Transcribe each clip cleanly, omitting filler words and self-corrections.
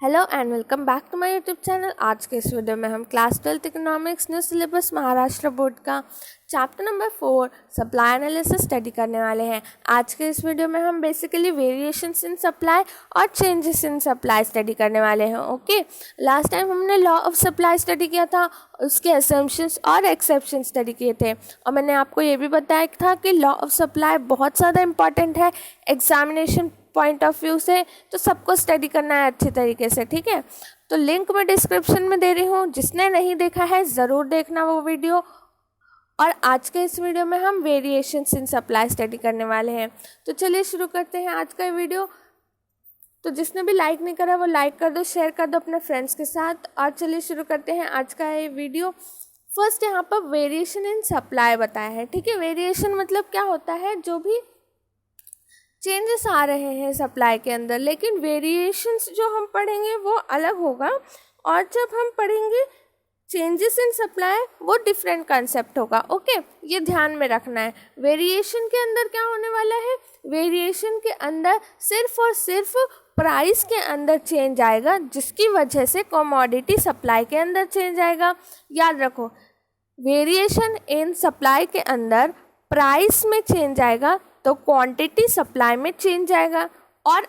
Hello and welcome back to my YouTube channel. आज के इस वीडियो में हम class 12th economics new syllabus Maharashtra board का chapter number 4 supply analysis study करने वाले हैं। आज के इस वीडियो में हम बेसिकली वेरिएशंस इन सप्लाई और चेंजेस इन सप्लाई स्टडी करने वाले हैं। ओके, लास्ट टाइम हमने लॉ ऑफ सप्लाई स्टडी किया था, उसके असम्पशंस और एक्सेप्शन स्टडी किए थे, और मैंने आपको ये भी बताया था कि लॉ ऑफ सप्लाई बहुत ज़्यादा इंपॉर्टेंट है एग्जामिनेशन पॉइंट ऑफ व्यू से, तो सबको स्टडी करना है अच्छे तरीके से। ठीक है, तो लिंक मैं डिस्क्रिप्शन में दे रही हूँ, जिसने नहीं देखा है ज़रूर देखना वो वीडियो। और आज के इस वीडियो में हम वेरिएशंस इन सप्लाई स्टडी करने वाले हैं। तो चलिए शुरू करते हैं आज का वीडियो। तो जिसने भी लाइक नहीं करा वो लाइक कर दो, शेयर कर दो अपने फ्रेंड्स के साथ। और चलिए शुरू करते हैं आज का ये वीडियो। फर्स्ट यहाँ पर वेरिएशन इन सप्लाई बताया है। ठीक है, वेरिएशन मतलब क्या होता है, जो भी चेंजेस आ रहे हैं सप्लाई के अंदर, लेकिन वेरिएशंस जो हम पढ़ेंगे वो अलग होगा, और जब हम पढ़ेंगे चेंजेस इन सप्लाई वो डिफरेंट कंसेप्ट होगा। ओके, ये ध्यान में रखना है। वेरिएशन के अंदर क्या होने वाला है, वेरिएशन के अंदर सिर्फ और सिर्फ प्राइस के अंदर चेंज आएगा, जिसकी वजह से कमोडिटी सप्लाई के अंदर चेंज आएगा। याद रखो, वेरिएशन इन सप्लाई के अंदर प्राइस में चेंज आएगा तो क्वांटिटी सप्लाई में चेंज आएगा, और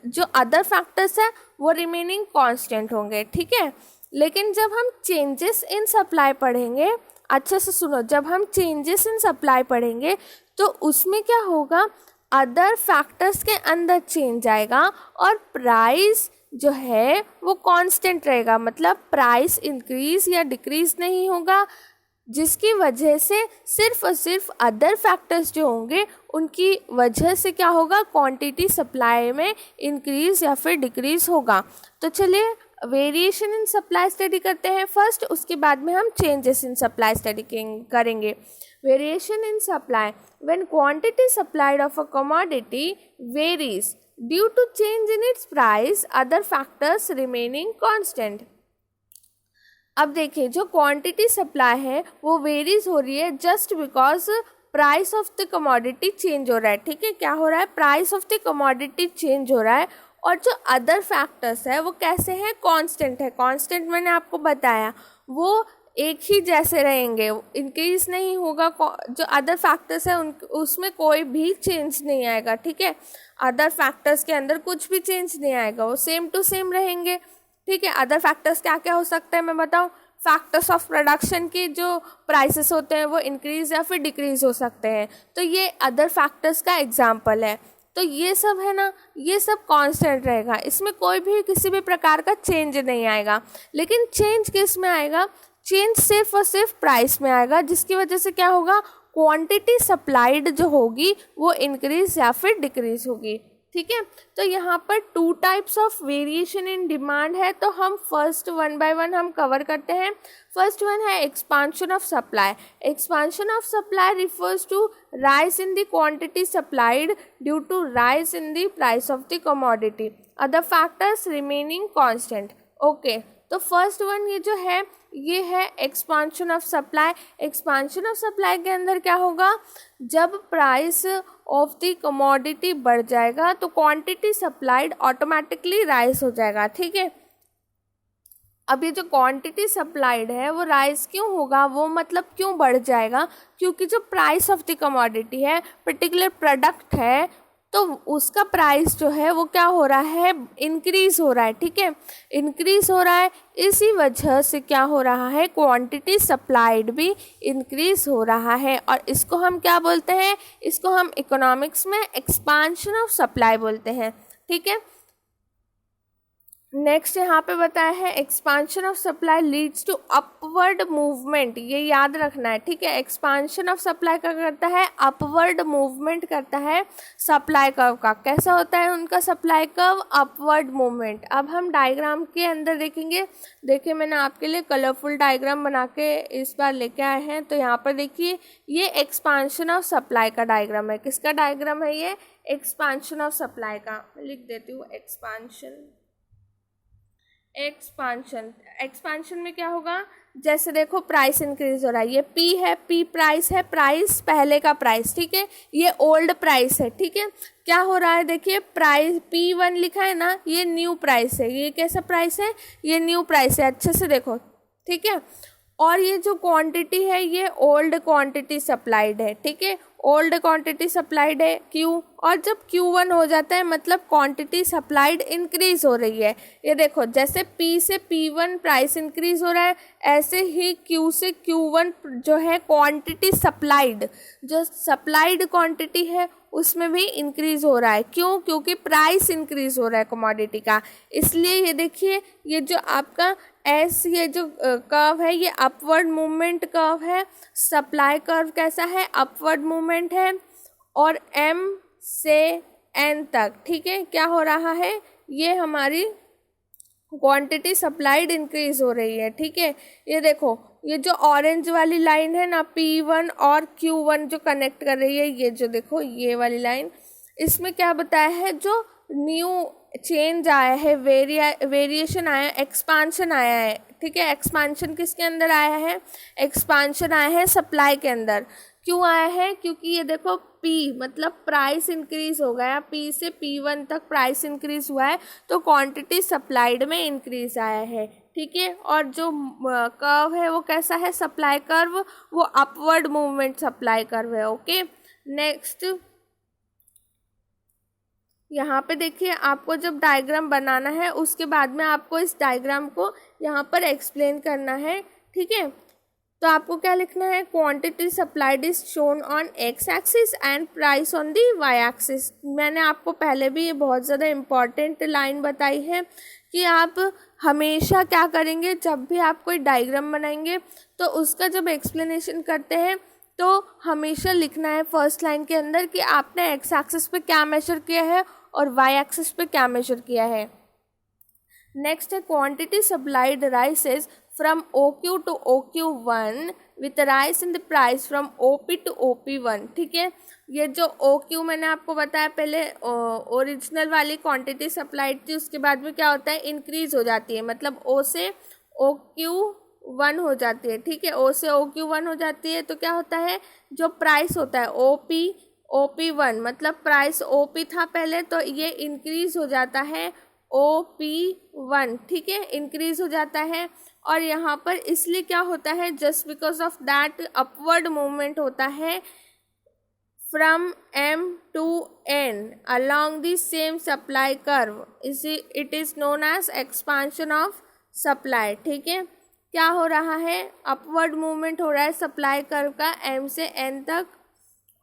जो अदर फैक्टर्स है वो रिमेनिंग कांस्टेंट होंगे। ठीक है, लेकिन जब हम चेंजेस इन सप्लाई पढ़ेंगे, अच्छे से सुनो, जब हम चेंजेस इन सप्लाई पढ़ेंगे तो उसमें क्या होगा, अदर फैक्टर्स के अंदर चेंज आएगा और प्राइस जो है वो कांस्टेंट रहेगा, मतलब प्राइस इंक्रीज या डिक्रीज नहीं होगा, जिसकी वजह से सिर्फ और सिर्फ अदर फैक्टर्स जो होंगे उनकी वजह से क्या होगा, क्वांटिटी सप्लाई में इंक्रीज या फिर डिक्रीज होगा। तो चलिए वेरिएशन इन सप्लाई स्टडी करते हैं फर्स्ट, उसके बाद में हम चेंजेस इन सप्लाई स्टडी करेंगे। Variation in supply, when quantity supplied of a commodity varies due to change in its price, other factors remaining constant. अब देखिए, जो क्वांटिटी सप्लाई है वो वेरीज हो रही है just because price of the commodity change हो रहा है। ठीक है, क्या हो रहा है, price of the commodity change हो रहा है, और जो अदर फैक्टर्स है वो कैसे हैं, कांस्टेंट है। कांस्टेंट मैंने आपको बताया वो एक ही जैसे रहेंगे, इंक्रीज नहीं होगा। जो अदर फैक्टर्स है उसमें कोई भी चेंज नहीं आएगा। ठीक है, अदर फैक्टर्स के अंदर कुछ भी चेंज नहीं आएगा, वो सेम टू सेम रहेंगे। ठीक है, अदर फैक्टर्स क्या क्या हो सकते हैं मैं बताऊं, फैक्टर्स ऑफ प्रोडक्शन के जो प्राइसेस होते हैं वो इंक्रीज या फिर डिक्रीज हो सकते हैं, तो ये अदर फैक्टर्स का एग्जांपल है। तो ये सब है ना, ये सब कांस्टेंट रहेगा, इसमें कोई भी किसी भी प्रकार का चेंज नहीं आएगा। लेकिन चेंज किस में आएगा, चेंज सिर्फ और सिर्फ प्राइस में आएगा, जिसकी वजह से क्या होगा, क्वांटिटी सप्लाइड जो होगी वो इंक्रीज या फिर डिक्रीज होगी। ठीक है, तो यहाँ पर two types of variation in demand है, तो हम फर्स्ट वन बाय वन हम कवर करते हैं। फर्स्ट वन है expansion of supply. Expansion of supply refers to rise in the quantity supplied due to rise in the price of the commodity, other factors remaining constant. Okay, तो first one ये जो है ये है expansion of supply. Expansion of supply के अंदर क्या होगा, जब प्राइस ऑफ द कमोडिटी बढ़ जाएगा तो क्वांटिटी सप्लाइड ऑटोमेटिकली राइज हो जाएगा। ठीक है, अब ये जो क्वांटिटी सप्लाइड है वो राइज क्यों होगा, वो मतलब क्यों बढ़ जाएगा, क्योंकि जो प्राइस ऑफ द कमोडिटी है, पर्टिकुलर प्रोडक्ट है, तो उसका प्राइस जो है वो क्या हो रहा है, इंक्रीज हो रहा है। ठीक है, इंक्रीज हो रहा है, इसी वजह से क्या हो रहा है, क्वांटिटी सप्लाइड भी इंक्रीज हो रहा है, और इसको हम क्या बोलते हैं, इसको हम इकोनॉमिक्स में एक्सपांशन ऑफ सप्लाई बोलते हैं। ठीक है, नेक्स्ट यहाँ पे बताया है expansion of supply leads to upward movement, ये याद रखना है। ठीक है, एक्सपांशन ऑफ सप्लाई का करता है, अपवर्ड मूवमेंट करता है सप्लाई कर्व का। कैसा होता है उनका सप्लाई कर्व, अपवर्ड मूवमेंट। अब हम डायग्राम के अंदर देखेंगे। देखिए, मैंने आपके लिए कलरफुल डायग्राम बना के इस बार लेके आए हैं। तो यहाँ पर देखिए, ये एक्सपांशन ऑफ सप्लाई का डायग्राम है। किसका डायग्राम है ये, एक्सपांशन ऑफ सप्लाई का। लिख देती हूँ एक्सपांशन। एक्सपांशन में क्या होगा, जैसे देखो प्राइस इंक्रीज हो रहा है, ये पी है, पी प्राइस है, प्राइस पहले का प्राइस, ठीक है, ये ओल्ड प्राइस है, ठीक है। क्या हो रहा है देखिए, प्राइस P1 लिखा है ना, ये न्यू प्राइस है, ये कैसा प्राइस है, ये न्यू प्राइस है, अच्छे से देखो, ठीक है। और ये जो क्वांटिटी है ये ओल्ड क्वांटिटी सप्लाइड है, ठीक है, ओल्ड क्वांटिटी सप्लाइड है Q, और जब Q1 हो जाता है मतलब क्वांटिटी सप्लाइड इंक्रीज हो रही है। ये देखो जैसे P से P1 प्राइस इंक्रीज हो रहा है, ऐसे ही Q से Q1 जो है क्वांटिटी सप्लाइड, जो सप्लाइड क्वांटिटी है उसमें भी इंक्रीज हो रहा है। क्यों? क्योंकि प्राइस इंक्रीज हो रहा है कमोडिटी का। इसलिए ये देखिए, ये जो आपका एस, ये जो कर्व है ये अपवर्ड मूवमेंट कर्व है, सप्लाई कर्व कैसा है, अपवर्ड मूवमेंट है, और M से N तक, ठीक है, क्या हो रहा है, ये हमारी क्वांटिटी सप्लाइड इंक्रीज हो रही है, ठीक है। ये देखो ये जो ऑरेंज वाली लाइन है ना, P1 और Q1 जो कनेक्ट कर रही है, ये जो देखो ये वाली लाइन, इसमें क्या बताया है, जो न्यू चेंज आया है, वेरिएशन आया है, एक्सपांशन आया है, ठीक है। एक्सपांशन किसके अंदर आया है, एक्सपांशन आया है सप्लाई के अंदर। क्यों आया है, क्योंकि ये देखो P मतलब प्राइस इंक्रीज हो गया, P से P1 तक प्राइस इंक्रीज हुआ है, तो क्वांटिटी सप्लाइड में इंक्रीज आया है, ठीक है। और जो कर्व है वो कैसा है, सप्लाई कर्व, वो अपवर्ड मूवमेंट सप्लाई कर्व है, ओके। नेक्स्ट यहाँ पे देखिए, आपको जब डायग्राम बनाना है उसके बाद में आपको इस डायग्राम को यहाँ पर एक्सप्लेन करना है, ठीक है। तो आपको क्या लिखना है, quantity supplied is shown on X axis and price on the Y axis. मैंने आपको पहले भी ये बहुत ज़्यादा इम्पॉर्टेंट लाइन बताई है कि आप हमेशा क्या करेंगे, जब भी आप कोई डायग्राम बनाएंगे तो उसका जब एक्सप्लेनेशन करते हैं तो हमेशा लिखना है फर्स्ट लाइन के अंदर कि आपने एक्स एक्सिस पे क्या मेजर किया है और वाई एक्सिस पे क्या मेजर किया है। नेक्स्ट है quantity supplied rises from OQ to OQ1 with rise in the price from OP to OP1, ठीक है। ये जो OQ मैंने आपको बताया पहले, ओरिजिनल वाली क्वांटिटी सप्लाइड थी, उसके बाद में क्या होता है, इंक्रीज हो जाती है, मतलब O से OQ1 हो जाती है, ठीक है, O से OQ1 हो जाती है, तो क्या होता है, जो प्राइस होता है OP1 मतलब प्राइस OP था पहले, तो ये इंक्रीज हो जाता है OP1, ठीक है, इंक्रीज हो जाता है। और यहाँ पर इसलिए क्या होता है, just because of that upward movement होता है from M to N along the same supply curve, it is known as expansion of supply, ठीक है। क्या हो रहा है, अपवर्ड मूवमेंट हो रहा है सप्लाई कर्व का M से N तक,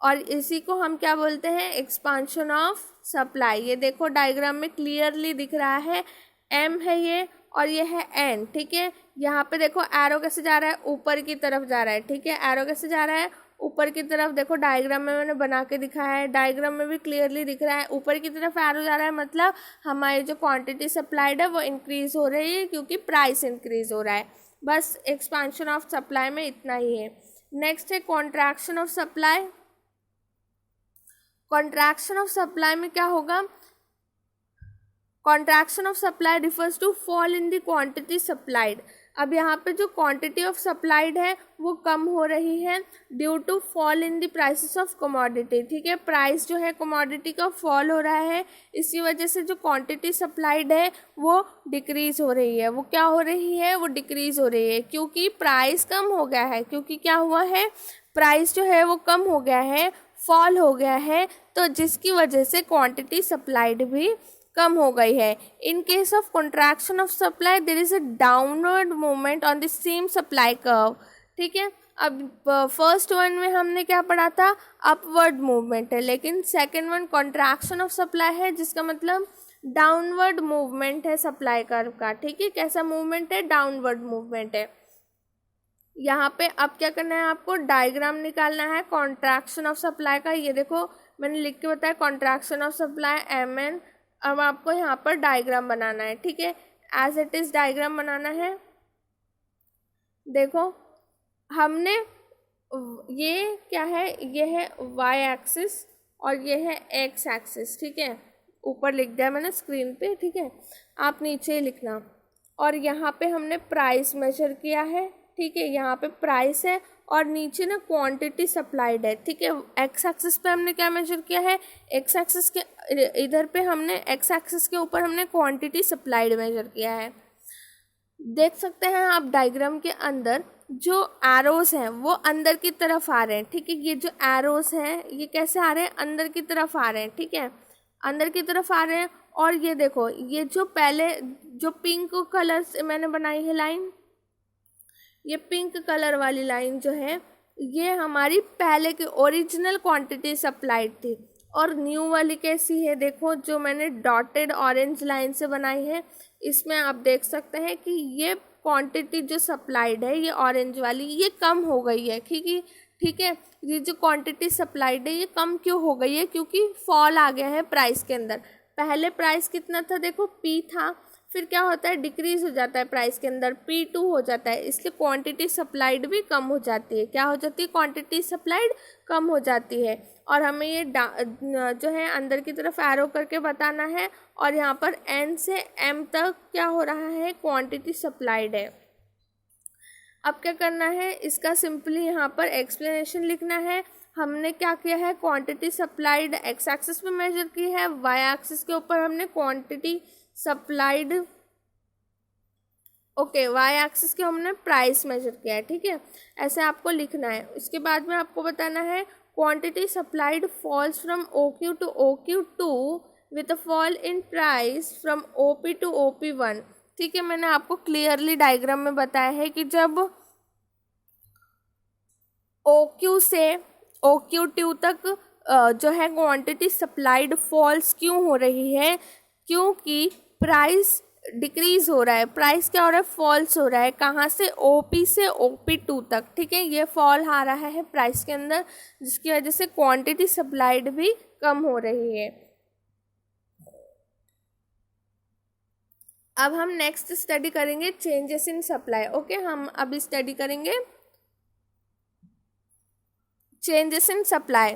और इसी को हम क्या बोलते हैं, एक्सपांशन ऑफ सप्लाई। ये देखो डायग्राम में क्लियरली दिख रहा है, M है ये और ये है N, ठीक है। यहाँ पे देखो एरो कैसे जा रहा है, ऊपर की तरफ जा रहा है, ठीक है, एरो कैसे जा रहा है, ऊपर की तरफ। देखो डायग्राम में मैंने बना के दिखाया है, डायग्राम में भी क्लियरली दिख रहा है, ऊपर की तरफ एरो जा रहा है, मतलब हमारी जो क्वांटिटी सप्लाइड है वो इंक्रीज हो रही है क्योंकि प्राइस इंक्रीज हो रहा है। बस एक्सपांशन ऑफ सप्लाई में इतना ही है। नेक्स्ट है contraction of supply. Contraction of supply में क्या होगा, contraction of supply refers to fall in the quantity supplied. अब यहाँ पे जो क्वांटिटी ऑफ सप्लाइड है वो कम हो रही है due to fall in the prices of commodity, ठीक है, प्राइस जो है कमोडिटी का फॉल हो रहा है, इसी वजह से जो क्वांटिटी सप्लाइड है वो डिक्रीज हो रही है। वो क्या हो रही है, वो डिक्रीज हो रही है क्योंकि प्राइस कम हो गया है, क्योंकि क्या हुआ है, प्राइस जो है वो कम हो गया है, फॉल हो गया है, तो जिसकी वजह से क्वांटिटी सप्लाइड भी कम हो गई है। In case of contraction of supply there is a downward movement on the same supply curve, ठीक है। अब फर्स्ट वन में हमने क्या पढ़ा था, अपवर्ड मूवमेंट है, लेकिन second one contraction of supply है, जिसका मतलब डाउनवर्ड मूवमेंट है सप्लाई कर्व का, ठीक है। कैसा मूवमेंट है, डाउनवर्ड मूवमेंट है। यहाँ पे अब क्या करना है, आपको डायग्राम निकालना है कॉन्ट्रैक्शन ऑफ सप्लाई का। ये देखो मैंने लिख के बताया कॉन्ट्रैक्शन ऑफ सप्लाई MN। अब आपको यहाँ पर डायग्राम बनाना है, ठीक है, एज इट इज डायग्राम बनाना है। देखो हमने ये क्या है, ये है y एक्सिस और ये है x एक्सिस, ठीक है, ऊपर लिख दिया मैंने स्क्रीन पे, ठीक है, आप नीचे ही लिखना। और यहाँ पे हमने प्राइस मेजर किया है, ठीक है, यहाँ पे प्राइस है और नीचे ना क्वांटिटी सप्लाइड है, ठीक है। एक्स एक्सिस पे हमने क्या मेजर किया है, एक्स एक्सिस के इधर पे हमने एक्स एक्सिस के ऊपर हमने क्वांटिटी सप्लाइड मेजर किया है। देख सकते हैं आप डायग्राम के अंदर जो एरोस हैं वो अंदर की तरफ आ रहे हैं, ठीक है। ये जो एरोस हैं ये कैसे आ रहे हैं, अंदर की तरफ आ रहे हैं, ठीक है, अंदर की तरफ आ रहे हैं। और ये देखो, ये जो पहले जो पिंक कलर से मैंने बनाई है लाइन, ये पिंक कलर वाली लाइन जो है ये हमारी पहले की ओरिजिनल क्वांटिटी सप्लाइड थी। और न्यू वाली कैसी है, देखो जो मैंने डॉटेड ऑरेंज लाइन से बनाई है, इसमें आप देख सकते हैं कि ये क्वांटिटी जो सप्लाइड है ये ऑरेंज वाली ये कम हो गई है, ठीक है। ये जो क्वांटिटी सप्लाइड है ये कम क्यों हो गई है, क्योंकि फॉल आ गया है प्राइस के अंदर। पहले प्राइस कितना था, देखो P था, फिर क्या होता है डिक्रीज हो जाता है प्राइस के अंदर, P2 हो जाता है, इसलिए क्वांटिटी सप्लाइड भी कम हो जाती है। क्या हो जाती है, क्वांटिटी सप्लाइड कम हो जाती है। और हमें ये जो है अंदर की तरफ एरो करके बताना है, और यहाँ पर N से M तक क्या हो रहा है, क्वांटिटी सप्लाइड है। अब क्या करना है, इसका सिंपली यहाँ पर एक्सप्लेनेशन लिखना है। हमने क्या किया है, क्वांटिटी सप्लाइड एक्स एक्सिस पे मेजर की है, वाई एक्सिस के ऊपर हमने quantity supplied, okay, Y axis के हमने प्राइस मेजर किया है, ठीक है। ऐसे आपको लिखना है। उसके बाद में आपको बताना है quantity supplied falls from OQ to OQ2 with a fall in price from OP to OP1, ठीक है। मैंने आपको क्लियरली डायग्राम में बताया है कि जब OQ से OQ2 तक जो है क्वांटिटी सप्लाइड फॉल्स क्यों हो रही है, क्योंकि प्राइस डिक्रीज हो रहा है, प्राइस क्या हो रहा है, फॉल्स हो रहा है। कहाँ से, OP से OP2 तक, ठीक है। ये फॉल आ रहा है प्राइस के अंदर, जिसकी वजह से क्वांटिटी सप्लाइड भी कम हो रही है। अब हम नेक्स्ट स्टडी करेंगे चेंजेस इन सप्लाई, ओके। हम अभी स्टडी करेंगे चेंजेस इन सप्लाई।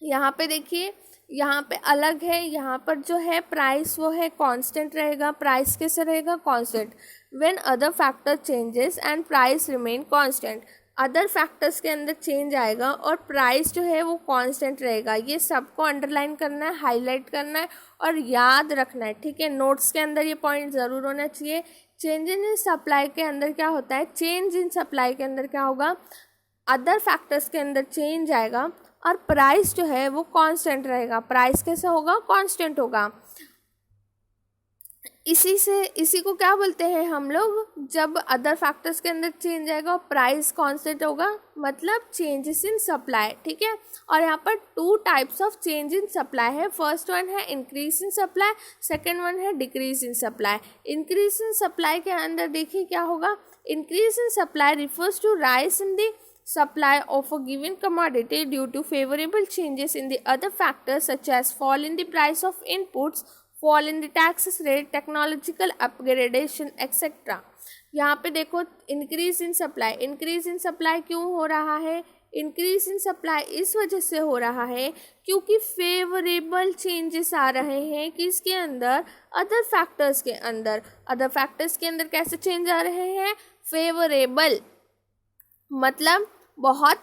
यहाँ पे देखिए, यहाँ पे अलग है, यहाँ पर जो है प्राइस वो है कांस्टेंट रहेगा। प्राइस कैसे रहेगा, constant. When other factor changes and price remain constant, other factors के अंदर चेंज आएगा और प्राइस जो है वो कांस्टेंट रहेगा। ये सबको अंडरलाइन करना है, हाईलाइट करना है और याद रखना है, ठीक है। नोट्स के अंदर ये पॉइंट ज़रूर होना चाहिए। चेंज इन सप्लाई के अंदर क्या होता है, चेंज इन सप्लाई के अंदर क्या होगा, अदर फैक्टर्स के अंदर चेंज आएगा और प्राइस जो है वो कांस्टेंट रहेगा। प्राइस कैसे होगा, कांस्टेंट होगा। इसी को क्या बोलते हैं हम लोग, जब अदर फैक्टर्स के अंदर चेंज आएगा और प्राइस कांस्टेंट होगा, मतलब चेंजेस इन सप्लाई, ठीक है। और यहाँ पर 2 types of change in supply है। फर्स्ट वन है increase in supply, second one है decrease in supply. Increase in supply के अंदर देखिए क्या होगा, increase in supply refers to rise in the supply of a given commodity due to favorable changes in the other factors such as fall in the price of inputs, fall in the taxes rate, technological upgradation etc. यहाँ पे देखो increase in supply, increase in supply क्यों हो रहा है, increase in supply इस वजह से हो रहा है क्योंकि फेवरेबल चेंजेस आ रहे हैं किसके अंदर, अदर फैक्टर्स के अंदर। अदर फैक्टर्स के अंदर कैसे चेंज आ रहे हैं, फेवरेबल मतलब बहुत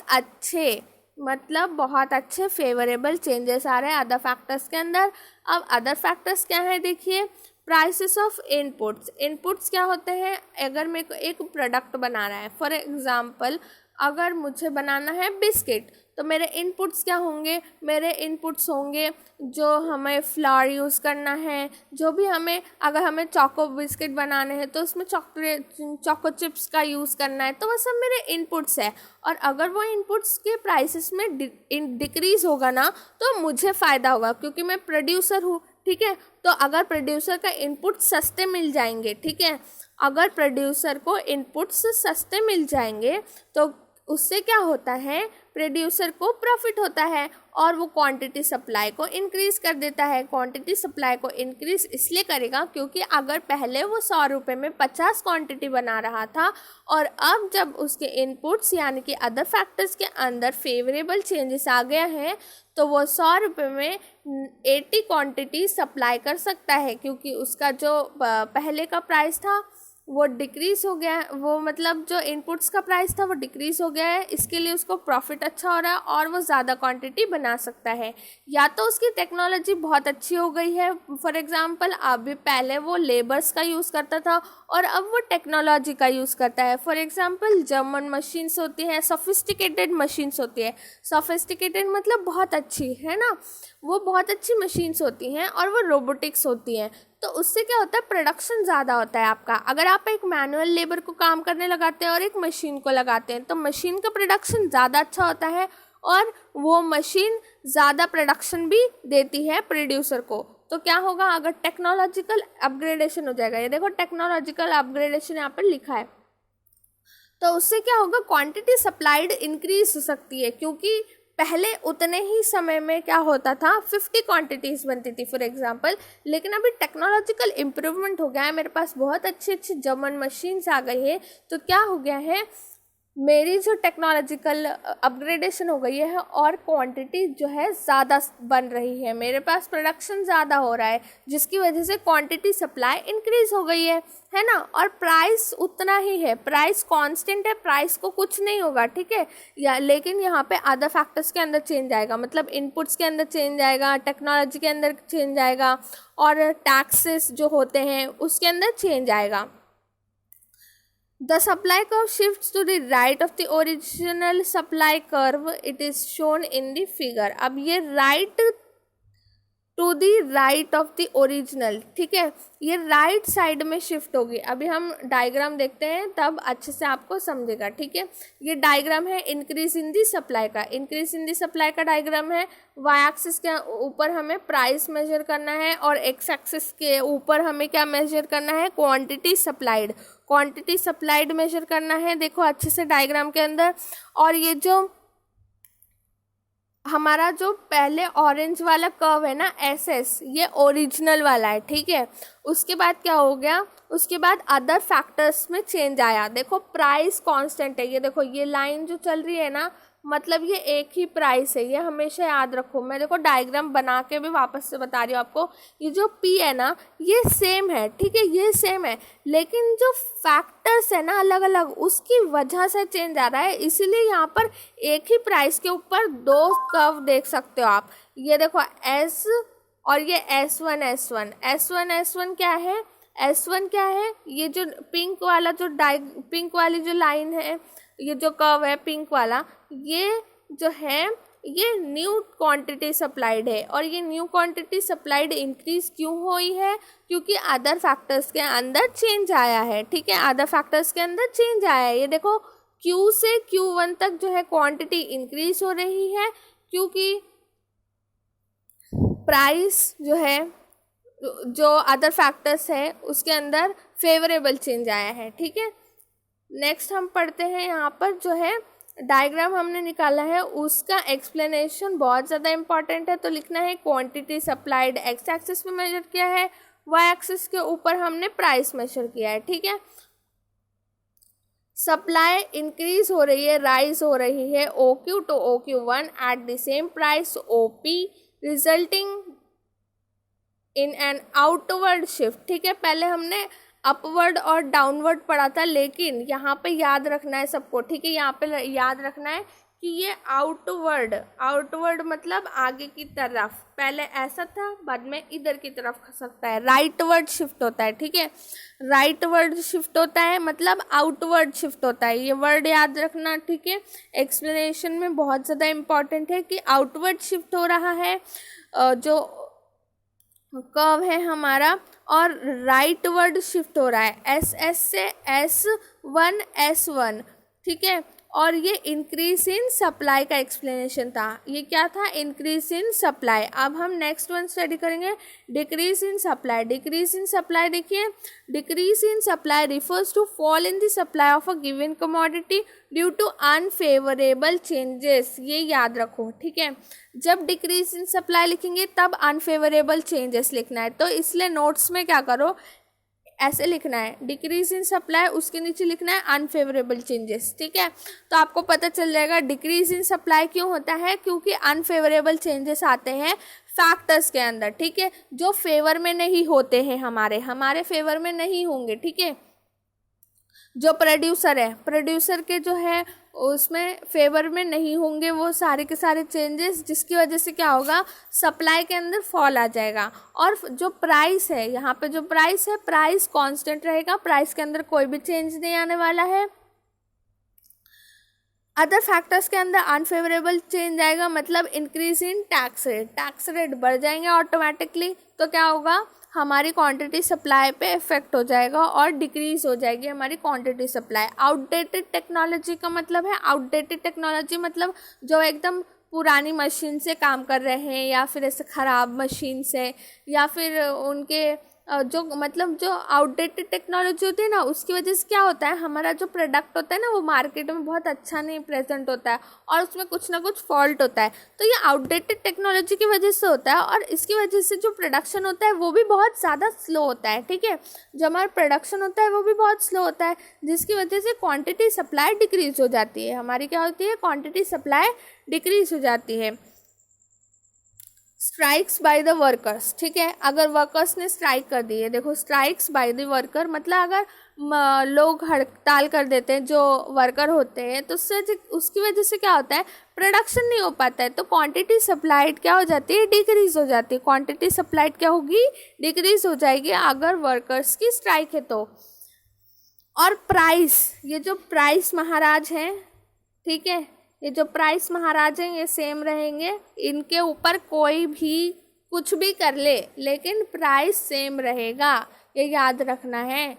अच्छे फेवरेबल चेंजेस आ रहे हैं अदर फैक्टर्स के अंदर। अब अदर फैक्टर्स क्या है, देखिए प्राइसेस ऑफ इनपुट्स। इनपुट्स क्या होते हैं, अगर मेरे को एक प्रोडक्ट बनाना है, फॉर एग्जांपल अगर मुझे बनाना है बिस्किट, तो मेरे इनपुट्स क्या होंगे, मेरे इनपुट्स होंगे जो हमें फ्लावर यूज़ करना है, जो भी हमें, अगर हमें चोको बिस्किट बनाने हैं तो उसमें चोको चिप्स का यूज़ करना है, तो वो सब मेरे इनपुट्स है। और अगर वो इनपुट्स के प्राइसेस में डिक्रीज़ होगा ना तो मुझे फ़ायदा होगा क्योंकि मैं प्रोड्यूसर हूँ, ठीक है। तो अगर प्रोड्यूसर का इनपुट सस्ते मिल जाएंगे, ठीक है, अगर प्रोड्यूसर को इनपुट्स सस्ते मिल जाएंगे तो उससे क्या होता है, प्रोड्यूसर को प्रॉफिट होता है और वो क्वांटिटी सप्लाई को इंक्रीज़ कर देता है। क्वांटिटी सप्लाई को इंक्रीज़ इसलिए करेगा क्योंकि अगर पहले वो 100 रुपये में 50 क्वांटिटी बना रहा था और अब जब उसके इनपुट्स यानी कि अदर फैक्टर्स के अंदर फेवरेबल चेंजेस आ गया है तो वो 100 रुपये में 80 क्वांटिटी सप्लाई कर सकता है क्योंकि उसका जो पहले का प्राइस था वो डिक्रीज़ हो गया है, वो मतलब जो इनपुट्स का प्राइस था वो डिक्रीज़ हो गया है, इसके लिए उसको प्रॉफिट अच्छा हो रहा है और वो ज़्यादा क्वांटिटी बना सकता है। या तो उसकी टेक्नोलॉजी बहुत अच्छी हो गई है, फॉर एग्जांपल अभी पहले वो लेबर्स का यूज़ करता था और अब वो टेक्नोलॉजी का यूज़ करता है। फॉर एग्जांपल जर्मन मशीन्स होती हैं, सोफिस्टिकेटेड मशीन्स होती है, सोफिस्टिकेटेड मतलब बहुत अच्छी है ना, वो बहुत अच्छी मशीन्स होती हैं और वो रोबोटिक्स होती हैं। तो उससे क्या होता है, प्रोडक्शन ज़्यादा होता है आपका। अगर आप एक मैनुअल लेबर को काम करने लगाते हैं और एक मशीन को लगाते हैं तो मशीन का प्रोडक्शन ज़्यादा अच्छा होता है और वो मशीन ज़्यादा प्रोडक्शन भी देती है प्रोड्यूसर को। तो क्या होगा, अगर टेक्नोलॉजिकल अपग्रेडेशन हो जाएगा, ये देखो टेक्नोलॉजिकल अपग्रेडेशन यहाँ पर लिखा है, तो उससे क्या होगा, क्वांटिटी सप्लाइड इंक्रीज हो सकती है, क्योंकि पहले उतने ही समय में क्या होता था 50 क्वांटिटीज़ बनती थी फॉर एग्जांपल, लेकिन अभी टेक्नोलॉजिकल इम्प्रूवमेंट हो गया है, मेरे पास बहुत अच्छी अच्छी जर्मन मशीन्स आ गई है। तो क्या हो गया है, मेरी जो टेक्नोलॉजिकल अपग्रेडेशन हो गई है और क्वांटिटी जो है ज़्यादा बन रही है, मेरे पास प्रोडक्शन ज़्यादा हो रहा है, जिसकी वजह से क्वांटिटी सप्लाई इंक्रीज़ हो गई है ना। और प्राइस उतना ही है, प्राइस कांस्टेंट है, प्राइस को कुछ नहीं होगा, ठीक है। या लेकिन यहाँ पे अदर फैक्टर्स के अंदर चेंज आएगा, मतलब इनपुट्स के अंदर चेंज आएगा, टेक्नोलॉजी के अंदर चेंज आएगा और टैक्सेस जो होते हैं उसके अंदर चेंज आएगा। The supply curve shifts to the right of the original supply curve. It is shown in the figure. अब ये right to the right of the original, ठीक है, ये राइट साइड में शिफ्ट होगी। अभी हम डायग्राम देखते हैं तब अच्छे से आपको समझेगा, ठीक है। ये डायग्राम है इंक्रीज इन दी सप्लाई का, इंक्रीज इन दी सप्लाई का डायग्राम है। वाई एक्सिस के ऊपर हमें प्राइस मेजर करना है और एक्स एक्सिस के ऊपर हमें क्या मेजर करना है, quantity supplied, quantity supplied measure करना है। देखो अच्छे से डायग्राम के अंदर, और ये जो हमारा जो पहले ऑरेंज वाला कर्व है ना एस एस, ये ओरिजिनल वाला है, ठीक है। उसके बाद क्या हो गया, उसके बाद अदर फैक्टर्स में चेंज आया। देखो प्राइस कांस्टेंट है, ये देखो ये लाइन जो चल रही है ना, मतलब ये एक ही प्राइस है, ये हमेशा याद रखो। मैं देखो डायग्राम बना के भी वापस से बता रही हूँ आपको, ये जो P है ना ये सेम है, ठीक है, ये सेम है, लेकिन जो फैक्टर्स है ना अलग अलग, उसकी वजह से चेंज आ रहा है। इसीलिए यहाँ पर एक ही प्राइस के ऊपर दो कर्व देख सकते हो आप। ये देखो S और ये S1 क्या है, S1 क्या है, ये जो पिंक वाला जो पिंक वाली जो लाइन है, ये जो कर्व है पिंक वाला, ये जो है ये न्यू क्वांटिटी सप्लाइड है। और ये न्यू क्वांटिटी सप्लाइड इंक्रीज क्यों हुई है, क्योंकि अदर फैक्टर्स के अंदर चेंज आया है, ठीक है, अदर फैक्टर्स के अंदर चेंज आया है। ये देखो Q से Q1 तक जो है क्वांटिटी इंक्रीज हो रही है, क्योंकि प्राइस जो है, जो अदर फैक्टर्स है उसके अंदर फेवरेबल चेंज आया है, ठीक है। नेक्स्ट हम पढ़ते हैं, यहाँ पर जो है डायग्राम हमने निकाला है उसका एक्सप्लेनेशन बहुत ज़्यादा इंपॉर्टेंट है। तो लिखना है क्वांटिटी सप्लाइड एक्स एक्सिस पे मेजर किया है, वाई एक्सिस के ऊपर हमने प्राइस मेजर किया है, ठीक है। सप्लाई इंक्रीज हो रही है, राइज हो रही है OQ to OQ1 at the same price OP, resulting in an outward shift, ठीक है। पहले हमने अपवर्ड और डाउनवर्ड पढ़ा था, लेकिन यहाँ पे याद रखना है सबको, ठीक है, यहाँ पे याद रखना है कि ये आउटवर्ड मतलब आगे की तरफ, पहले ऐसा था बाद में इधर की तरफ खसकता है, राइटवर्ड शिफ्ट होता है, ठीक है, राइटवर्ड शिफ्ट होता है मतलब आउटवर्ड शिफ्ट होता है, ये वर्ड याद रखना, ठीक है। एक्सप्लेनेशन में बहुत ज़्यादा इम्पॉर्टेंट है कि आउटवर्ड शिफ्ट हो रहा है जो कर्व है हमारा, और राइटवर्ड शिफ्ट हो रहा है SS से S1, ठीक है। और ये इंक्रीज इन सप्लाई का एक्सप्लेनेशन था, ये क्या था, इंक्रीज इन सप्लाई। अब हम नेक्स्ट वन स्टडी करेंगे decrease in supply. Decrease in supply देखिए, decrease in supply refers to fall in the supply of a given commodity due to unfavourable changes, ये याद रखो, ठीक है। जब डिक्रीज इन सप्लाई लिखेंगे तब अनफेवरेबल चेंजेस लिखना है, तो इसलिए नोट्स में क्या करो, ऐसे लिखना है डिक्रीज इन सप्लाई, उसके नीचे लिखना है अनफेवरेबल चेंजेस, ठीक है। तो आपको पता चल जाएगा डिक्रीज इन सप्लाई क्यों होता है, क्योंकि अनफेवरेबल चेंजेस आते हैं फैक्टर्स के अंदर, ठीक है, जो फेवर में नहीं होते हैं, हमारे फेवर में नहीं होंगे, ठीक है। जो प्रोड्यूसर है, प्रोड्यूसर के जो है उसमें फेवर में नहीं होंगे वो सारे के सारे चेंजेस, जिसकी वजह से क्या होगा, सप्लाई के अंदर फॉल आ जाएगा। और जो प्राइस है, यहाँ पे जो प्राइस है, प्राइस कांस्टेंट रहेगा, प्राइस के अंदर कोई भी चेंज नहीं आने वाला है। अदर फैक्टर्स के अंदर अनफेवरेबल चेंज आएगा, मतलब इंक्रीज इन टैक्स रेट बढ़ जाएंगे ऑटोमेटिकली। तो क्या होगा, हमारी क्वांटिटी सप्लाई पे इफेक्ट हो जाएगा और डिक्रीज हो जाएगी हमारी क्वांटिटी सप्लाई। आउटडेटेड टेक्नोलॉजी का मतलब है, आउटडेटेड टेक्नोलॉजी मतलब जो एकदम पुरानी मशीन से काम कर रहे हैं, या फिर ऐसे ख़राब मशीन से, या फिर उनके जो मतलब जो आउटडेटेड टेक्नोलॉजी होती है ना, उसकी वजह से क्या होता है, हमारा जो प्रोडक्ट होता है ना वो मार्केट में बहुत अच्छा नहीं प्रेजेंट होता है और उसमें कुछ ना कुछ फॉल्ट होता है। तो ये आउटडेटेड टेक्नोलॉजी की वजह से होता है और इसकी वजह से जो प्रोडक्शन होता है वो भी बहुत ज़्यादा स्लो होता है। ठीक है, जो हमारा प्रोडक्शन होता है वो भी बहुत स्लो होता है, जिसकी वजह से क्वान्टिटी सप्लाई डिक्रीज हो जाती है। हमारी क्या होती है, क्वान्टिटी सप्लाई डिक्रीज हो जाती है। स्ट्राइक्स बाय द वर्कर्स, ठीक है, अगर वर्कर्स ने स्ट्राइक कर दी है, देखो स्ट्राइक्स बाय द वर्कर मतलब अगर लोग हड़ताल कर देते हैं जो वर्कर होते हैं, तो उसकी वजह से क्या होता है, प्रोडक्शन नहीं हो पाता है, तो क्वांटिटी सप्लाइड क्या हो जाती है, डिक्रीज हो जाती है। क्वांटिटी सप्लाइड क्या होगी, डिक्रीज हो जाएगी अगर वर्कर्स की स्ट्राइक है तो। और प्राइस, ये जो प्राइस महाराज हैं, ठीक है, ये जो प्राइस महाराज हैं ये सेम रहेंगे, इनके ऊपर कोई भी कुछ भी कर ले लेकिन प्राइस सेम रहेगा, ये याद रखना है।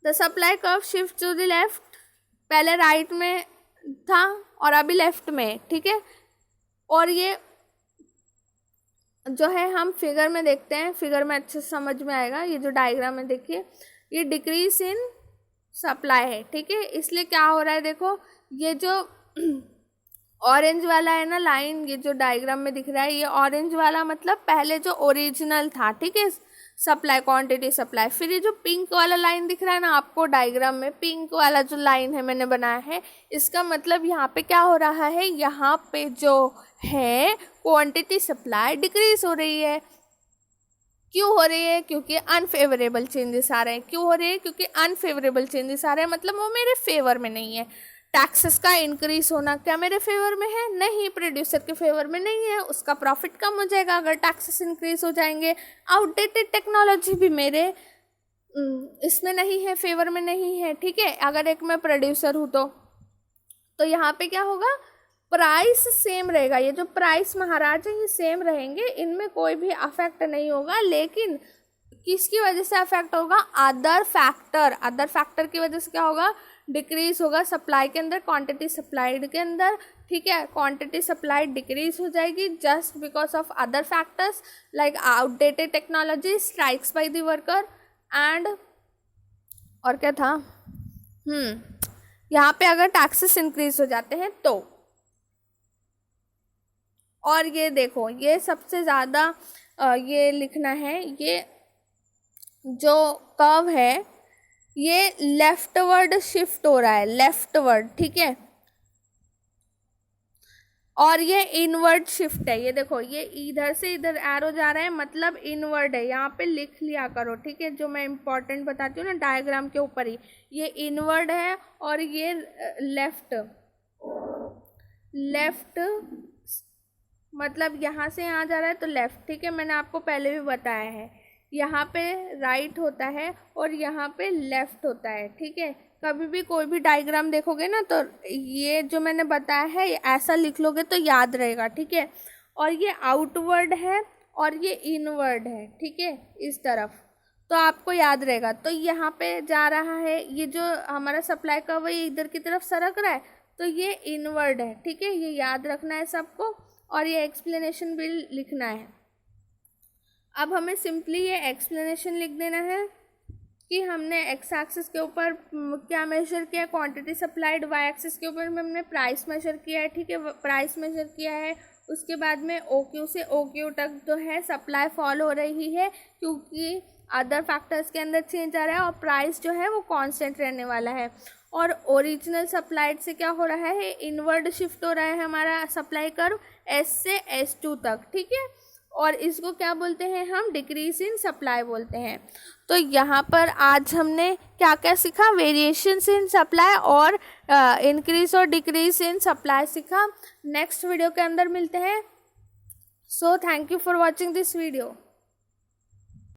The supply curve shift to the left, पहले राइट में था और अभी लेफ्ट में, ठीक है। और ये जो है हम फिगर में देखते हैं, फिगर में अच्छे से समझ में आएगा। ये जो डायग्राम है देखिए, ये डिक्रीज इन सप्लाई है, ठीक है। इसलिए क्या हो रहा है, देखो ये जो ऑरेंज वाला है ना लाइन, ये जो डायग्राम में दिख रहा है, ये ऑरेंज वाला मतलब पहले जो ओरिजिनल था, ठीक है, सप्लाई क्वांटिटी सप्लाई। फिर ये जो पिंक वाला लाइन दिख रहा है ना आपको डायग्राम में, पिंक वाला जो लाइन है मैंने बनाया है, इसका मतलब यहाँ पे क्या हो रहा है, यहाँ पे जो है क्वांटिटी सप्लाई डिक्रीज हो रही है। क्यों हो रही है, क्योंकि अनफेवरेबल चेंजेस आ रहे हैं। क्यों हो रहे हैं, क्योंकि अनफेवरेबल चेंजेस आ रहे हैं, मतलब वो मेरे फेवर में नहीं है। टैक्सेस का इंक्रीज होना क्या मेरे फेवर में है, नहीं, प्रोड्यूसर के फेवर में नहीं है, उसका प्रॉफिट कम हो जाएगा अगर टैक्सेस इंक्रीज हो जाएंगे। आउटडेटेड टेक्नोलॉजी भी मेरे इसमें नहीं है, फेवर में नहीं है, ठीक है। अगर एक मैं प्रोड्यूसर हूँ तो यहाँ पे क्या होगा, प्राइस सेम रहेगा। ये जो प्राइस महाराज है ये सेम रहेंगे, इनमें कोई भी अफेक्ट नहीं होगा। लेकिन किसकी वजह से अफेक्ट होगा, अदर फैक्टर की वजह से क्या होगा, डिक्रीज होगा सप्लाई के अंदर, क्वांटिटी सप्लाइड के अंदर, ठीक है। क्वांटिटी सप्लाइड डिक्रीज हो जाएगी just because of other factors like outdated technology, strikes by the worker and और क्या था, यहाँ पे अगर टैक्सेस इंक्रीज हो जाते हैं तो। और ये देखो, ये सबसे ज़्यादा ये लिखना है, ये जो कर्व है ये लेफ्टवर्ड शिफ्ट हो रहा है, लेफ्टवर्ड, ठीक है। और ये इनवर्ड शिफ्ट है, ये देखो ये इधर से इधर एरो जा रहा है मतलब इनवर्ड है, यहाँ पे लिख लिया करो, ठीक है। जो मैं इम्पोर्टेंट बताती हूँ ना डायग्राम के ऊपर ही, ये इनवर्ड है और ये लेफ्ट मतलब यहाँ से यहाँ जा रहा है तो लेफ्ट, ठीक है। मैंने आपको पहले भी बताया है, यहाँ पे राइट होता है और यहाँ पे लेफ्ट होता है, ठीक है। कभी भी कोई भी डायग्राम देखोगे ना तो ये जो मैंने बताया है ऐसा लिख लोगे तो याद रहेगा, ठीक है। और ये आउटवर्ड है और ये इनवर्ड है, ठीक है, इस तरफ, तो आपको याद रहेगा। तो यहाँ पे जा रहा है, ये जो हमारा सप्लाई का वही इधर की तरफ सरक रहा है तो ये इनवर्ड है, ठीक है। ये याद रखना है सबको और ये एक्सप्लेनेशन भी लिखना है। अब हमें सिंपली ये एक्सप्लेनेशन लिख देना है कि हमने एक्स एक्सिस के ऊपर क्या मेजर किया, क्वांटिटी सप्लाइड, वाई एक्सिस के ऊपर हमने प्राइस मेजर किया है, ठीक है, प्राइस मेजर किया है। उसके बाद में ओ क्यू से ओ क्यू तक जो है सप्लाई फॉल हो रही है क्योंकि अदर फैक्टर्स के अंदर चेंज आ रहा है और प्राइस जो है वो कांस्टेंट रहने वाला है। और ओरिजिनल सप्लाइड से क्या हो रहा है, इनवर्ड शिफ्ट हो रहा है हमारा सप्लाई कर्व एस से S2 तक, ठीक है। और इसको क्या बोलते हैं हम, डिक्रीज इन सप्लाई बोलते हैं। तो यहाँ पर आज हमने क्या क्या सीखा, वेरिएशंस इन सप्लाई और इंक्रीज और डिक्रीज इन सप्लाई सीखा। नेक्स्ट वीडियो के अंदर मिलते हैं। So thank you for watching this video.